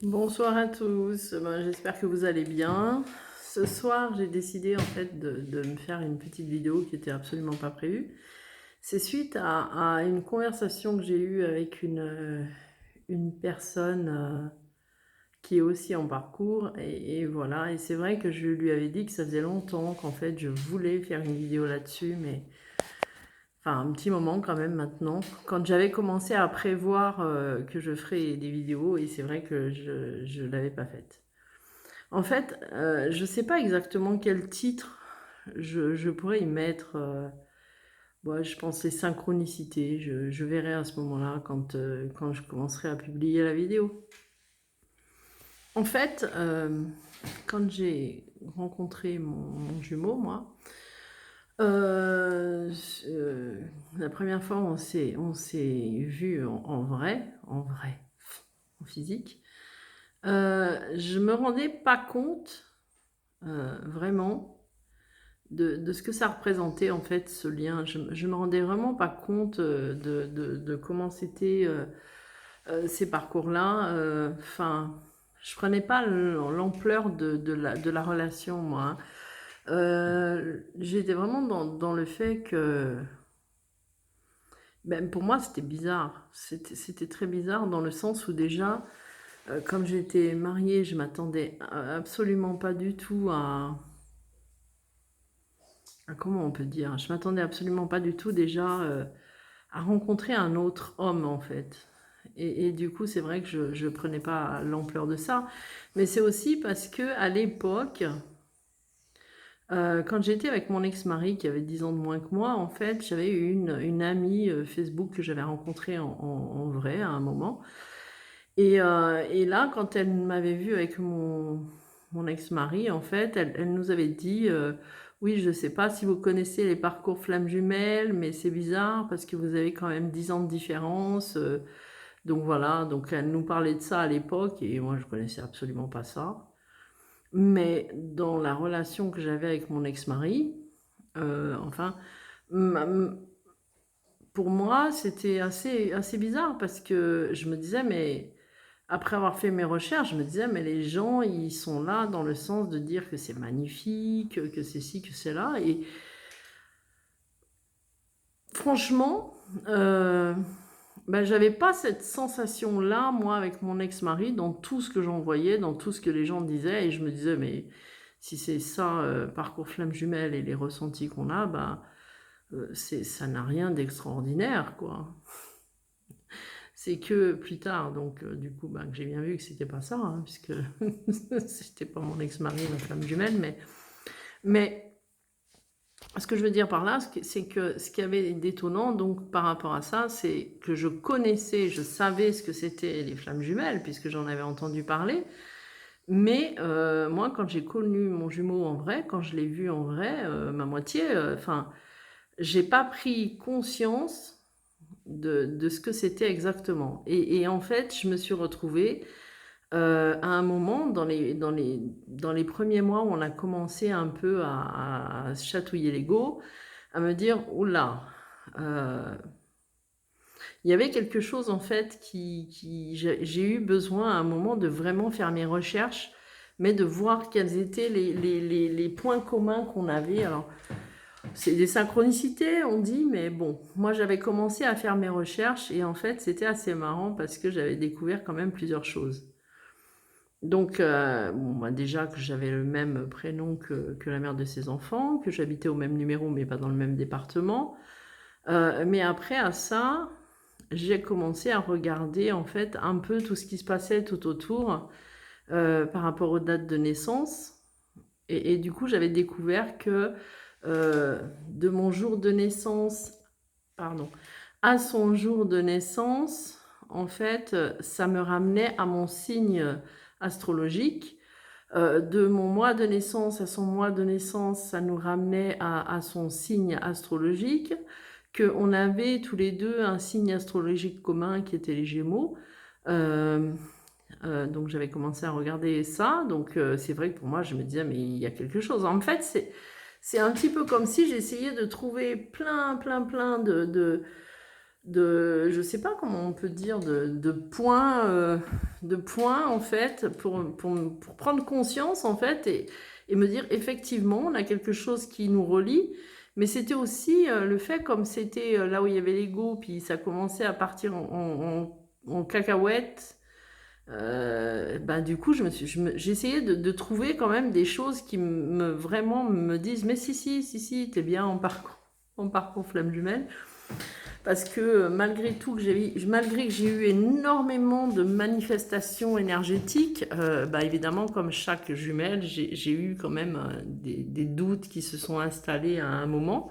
Bonsoir à tous, j'espère que vous allez bien. Ce soir, j'ai décidé en fait de me faire une petite vidéo qui était absolument pas prévue. C'est suite à une conversation que j'ai eue avec une personne qui est aussi en parcours et voilà. Et c'est vrai que je lui avais dit que ça faisait longtemps qu'en fait je voulais faire une vidéo là-dessus, mais enfin un petit moment quand même maintenant, quand j'avais commencé à prévoir que je ferais des vidéos et c'est vrai que je l'avais pas faite. En fait, je sais pas exactement quel titre je pourrais y mettre. Ouais, je pense les synchronicités. Je verrai à ce moment-là quand je commencerai à publier la vidéo. En fait, quand j'ai rencontré mon jumeau, moi, euh, euh, la première fois on s'est vu en vrai, en physique, je me rendais pas compte vraiment de ce que ça représentait en fait ce lien. Je me rendais vraiment pas compte de comment c'était ces parcours-là. Enfin, je prenais pas l'ampleur de la relation, moi, hein. J'étais vraiment dans le fait que, ben, pour moi, c'était bizarre. C'était très bizarre dans le sens où déjà, comme j'étais mariée, je m'attendais absolument pas du tout comment on peut dire? Je m'attendais absolument pas du tout déjà à rencontrer un autre homme en fait. Et du coup, c'est vrai que je prenais pas l'ampleur de ça. Mais c'est aussi parce que à l'époque, quand j'étais avec mon ex-mari qui avait 10 ans de moins que moi, en fait, j'avais eu une amie Facebook que j'avais rencontrée en vrai à un moment. Et là, quand elle m'avait vue avec mon ex-mari, en fait, elle nous avait dit, oui, je ne sais pas si vous connaissez les parcours flammes jumelles, mais c'est bizarre parce que vous avez quand même 10 ans de différence. Donc voilà, donc elle nous parlait de ça à l'époque et moi, je connaissais absolument pas ça. Mais dans la relation que j'avais avec mon ex-mari, enfin, ma- pour moi, c'était assez bizarre parce que je me disais, mais après avoir fait mes recherches, je me disais, mais les gens, ils sont là dans le sens de dire que c'est magnifique, que c'est ci, que c'est là. Et franchement, ben, j'avais pas cette sensation-là, moi, avec mon ex-mari, dans tout ce que j'en voyais, dans tout ce que les gens disaient. Et je me disais, mais si c'est ça, parcours flamme jumelle et les ressentis qu'on a, ben, ça n'a rien d'extraordinaire, quoi. C'est que plus tard, donc du coup, ben, que j'ai bien vu que c'était pas ça, hein, puisque c'était pas mon ex-mari, ma flamme jumelle, mais ce que je veux dire par là, c'est que ce qui avait d'étonnant, donc par rapport à ça, c'est que je savais ce que c'était les flammes jumelles, puisque j'en avais entendu parler, mais moi, quand j'ai connu mon jumeau en vrai, quand je l'ai vu en vrai, ma moitié, enfin, j'ai pas pris conscience de ce que c'était exactement. Et en fait, je me suis retrouvée à un moment, dans les premiers mois où on a commencé un peu à se chatouiller l'ego, à me dire, oula, il y avait quelque chose en fait j'ai eu besoin à un moment de vraiment faire mes recherches, mais de voir quels étaient les points communs qu'on avait. Alors, c'est des synchronicités, on dit, mais bon, moi j'avais commencé à faire mes recherches et en fait c'était assez marrant parce que j'avais découvert quand même plusieurs choses. Donc, bon, bah, déjà que j'avais le même prénom que la mère de ses enfants, que j'habitais au même numéro mais pas dans le même département. Mais après à ça, j'ai commencé à regarder en fait un peu tout ce qui se passait tout autour par rapport aux dates de naissance. Et du coup, j'avais découvert que de mon jour de naissance, pardon, à son jour de naissance, en fait, ça me ramenait à mon signe astrologique. De mon mois de naissance à son mois de naissance, ça nous ramenait à son signe astrologique, qu'on avait tous les deux un signe astrologique commun qui était les Gémeaux. Euh, donc j'avais commencé à regarder ça, donc c'est vrai que pour moi je me disais mais il y a quelque chose. En fait c'est un petit peu comme si j'essayais de trouver plein je sais pas comment on peut dire, de points en fait, pour prendre conscience en fait, et me dire effectivement, on a quelque chose qui nous relie, mais c'était aussi le fait, comme c'était là où il y avait l'ego, puis ça commençait à partir en cacahuète. Ben, du coup, j'essayais de trouver quand même des choses qui vraiment me disent, mais si, t'es bien en parcours flamme jumelle. Parce que malgré que j'ai eu énormément de manifestations énergétiques, bah évidemment, comme chaque jumelle, j'ai eu quand même des doutes qui se sont installés à un moment.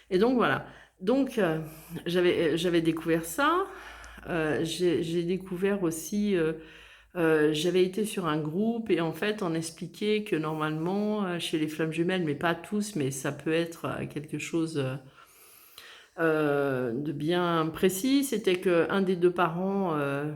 Et donc voilà. Donc j'avais découvert ça. J'ai découvert aussi, j'avais été sur un groupe et en fait on expliquait que normalement chez les flammes jumelles, mais pas tous, mais ça peut être quelque chose de bien précis, c'était que un des deux parents, un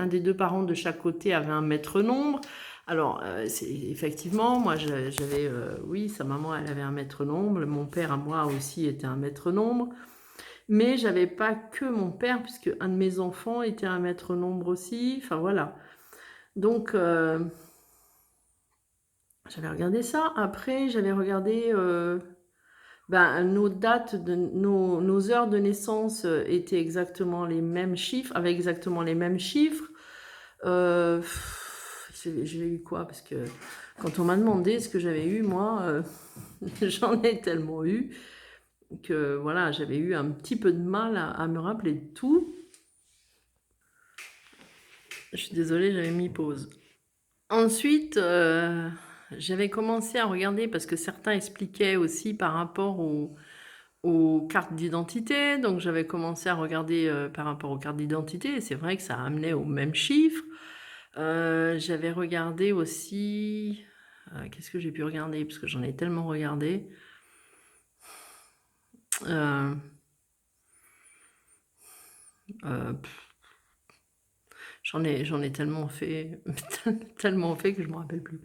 des deux parents de chaque côté avait un maître nombre. Alors, effectivement, moi, j'avais, oui, sa maman, elle avait un maître nombre, mon père à moi aussi était un maître nombre, mais j'avais pas que mon père, puisque un de mes enfants était un maître nombre aussi, enfin voilà. Donc, j'avais regardé ça. Après, j'avais regardé... ben, nos heures de naissance étaient exactement les mêmes chiffres, avec exactement les mêmes chiffres. J'ai eu quoi? Parce que quand on m'a demandé ce que j'avais eu, moi, j'en ai tellement eu que voilà, j'avais eu un petit peu de mal à me rappeler de tout. Je suis désolée, j'avais mis pause. Ensuite, j'avais commencé à regarder parce que certains expliquaient aussi par rapport aux cartes d'identité. Donc j'avais commencé à regarder par rapport aux cartes d'identité et c'est vrai que ça amenait au même chiffre. J'avais regardé aussi... qu'est-ce que j'ai pu regarder? Parce que j'en ai tellement regardé. Euh, euh, j'en ai tellement fait, tellement fait que je me rappelle plus.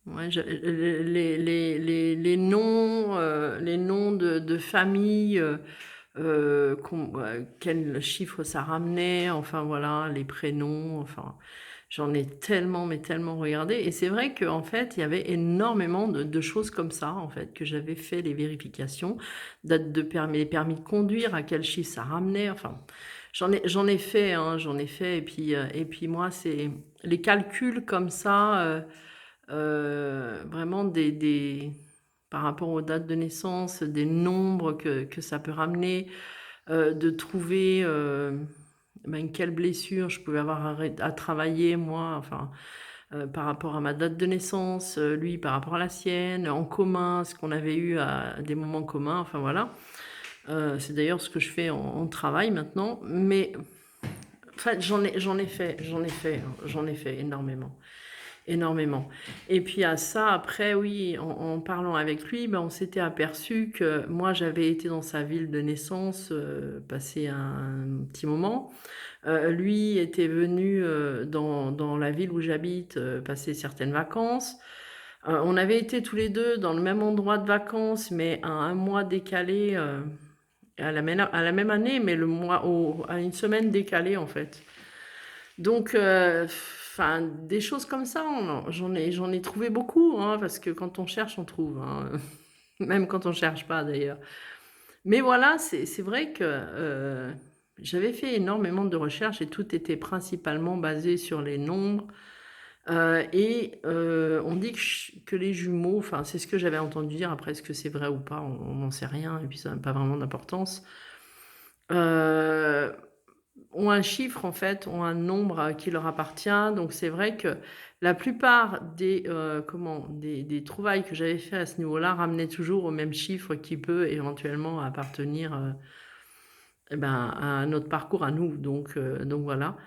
Ouais, les noms de famille, quel chiffre ça ramenait, enfin voilà, les prénoms, enfin, j'en ai tellement, mais tellement regardé. Et c'est vrai qu'en fait, il y avait énormément de choses comme ça, en fait, que j'avais fait les vérifications, date de permis, les permis de conduire, à quel chiffre ça ramenait, enfin, j'en ai fait, hein, j'en ai fait. Et puis moi, c'est les calculs comme ça, vraiment par rapport aux dates de naissance, des nombres que ça peut ramener, de trouver ben, quelle blessure je pouvais avoir à travailler, moi, enfin, par rapport à ma date de naissance, lui par rapport à la sienne, en commun, ce qu'on avait eu à des moments communs, enfin voilà. C'est d'ailleurs ce que je fais en travail maintenant, mais en fait, j'en ai fait énormément. Énormément. Et puis à ça, après, oui, en parlant avec lui, ben, on s'était aperçu que moi, j'avais été dans sa ville de naissance, passé un petit moment. Lui était venu dans la ville où j'habite, passer certaines vacances. On avait été tous les deux dans le même endroit de vacances, mais à un mois décalé, à la même année, mais à une semaine décalée, en fait. Donc, enfin, des choses comme ça, j'en ai trouvé beaucoup, hein, parce que quand on cherche, on trouve, hein. Même quand on cherche pas, d'ailleurs. Mais voilà, c'est vrai que j'avais fait énormément de recherches et tout était principalement basé sur les nombres. On dit que les jumeaux, enfin, c'est ce que j'avais entendu dire, après, est-ce que c'est vrai ou pas, on n'en sait rien, et puis ça n'a pas vraiment d'importance. Euh, Ont un chiffre en fait, ont un nombre qui leur appartient. Donc c'est vrai que la plupart des trouvailles que j'avais fait à ce niveau-là ramenaient toujours au même chiffre qui peut éventuellement appartenir eh ben, à notre parcours à nous. Donc voilà.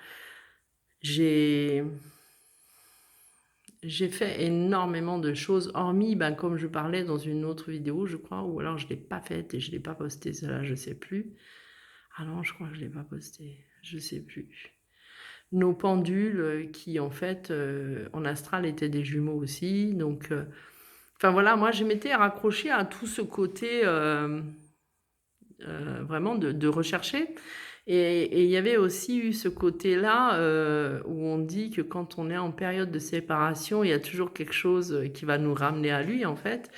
J'ai j'ai fait énormément de choses, hormis, ben, comme je parlais dans une autre vidéo, je crois, ou alors je ne l'ai pas faite et je ne l'ai pas postée, celle-là, je ne sais plus. Ah non, je crois que je ne l'ai pas postée, je ne sais plus. Nos pendules qui, en fait, en astral étaient des jumeaux aussi. Donc, Enfin voilà, moi je m'étais raccrochée à tout ce côté vraiment de rechercher. Et il y avait aussi eu ce côté-là où on dit que quand on est en période de séparation, il y a toujours quelque chose qui va nous ramener à lui en fait,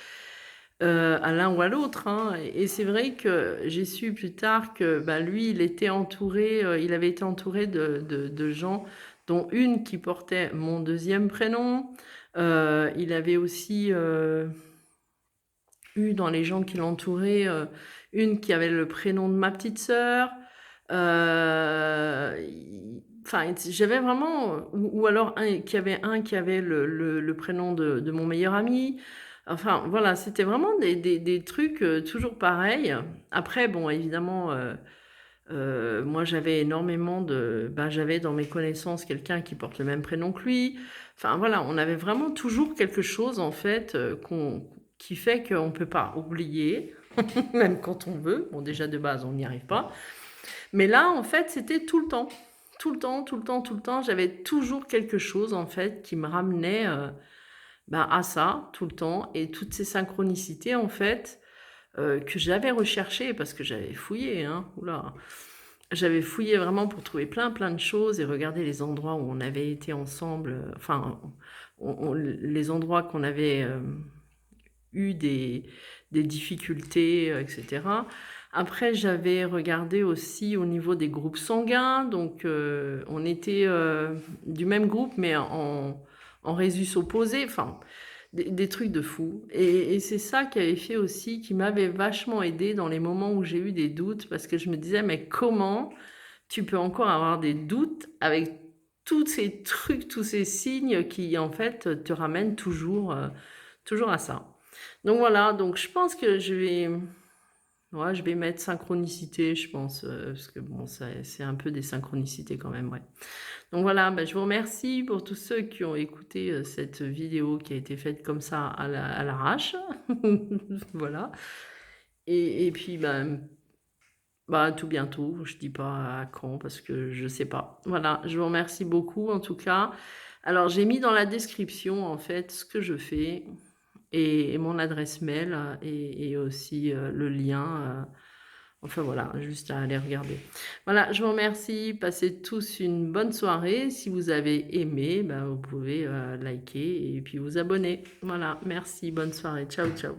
à l'un ou à l'autre, hein. Et c'est vrai que j'ai su plus tard que bah, lui, il avait été entouré de gens, dont une qui portait mon deuxième prénom. Il avait aussi eu dans les gens qui l'entouraient une qui avait le prénom de ma petite sœur. Enfin, j'avais vraiment, ou alors un qui avait le prénom de mon meilleur ami. Enfin, voilà, c'était vraiment des trucs toujours pareils. Après, bon, évidemment, moi, j'avais énormément ben, j'avais dans mes connaissances quelqu'un qui porte le même prénom que lui. Enfin, voilà, on avait vraiment toujours quelque chose, en fait, qui fait qu'on ne peut pas oublier, même quand on veut. Bon, déjà, de base, on n'y arrive pas. Mais là, en fait, c'était tout le temps. Tout le temps, tout le temps, tout le temps. J'avais toujours quelque chose, en fait, qui me ramenait ben, à ça, tout le temps. Et toutes ces synchronicités, en fait, que j'avais recherchées, parce que j'avais fouillé, hein. Oula. J'avais fouillé vraiment pour trouver plein, plein de choses et regarder les endroits où on avait été ensemble, enfin, les endroits qu'on avait eu des difficultés, etc. Après, j'avais regardé aussi au niveau des groupes sanguins. Donc, on était du même groupe, mais en résus opposés. Enfin, des trucs de fou. Et c'est ça qui avait fait aussi, qui m'avait vachement aidé dans les moments où j'ai eu des doutes, parce que je me disais, mais comment tu peux encore avoir des doutes avec tous ces trucs, tous ces signes qui, en fait, te ramènent toujours, toujours à ça. Donc voilà, donc je pense que ouais, je vais mettre synchronicité, je pense, parce que bon, c'est un peu des synchronicités quand même, ouais. Donc voilà, bah, je vous remercie pour tous ceux qui ont écouté cette vidéo qui a été faite comme ça à l'arrache. Voilà. Et puis, bah, à tout bientôt. Je dis pas à quand parce que je sais pas. Voilà, je vous remercie beaucoup en tout cas. Alors, j'ai mis dans la description en fait ce que je fais et mon adresse mail et aussi le lien. Enfin voilà, juste à aller regarder. Voilà, je vous remercie. Passez tous une bonne soirée. Si vous avez aimé, ben, vous pouvez liker et puis vous abonner. Voilà, merci, bonne soirée. Ciao, ciao.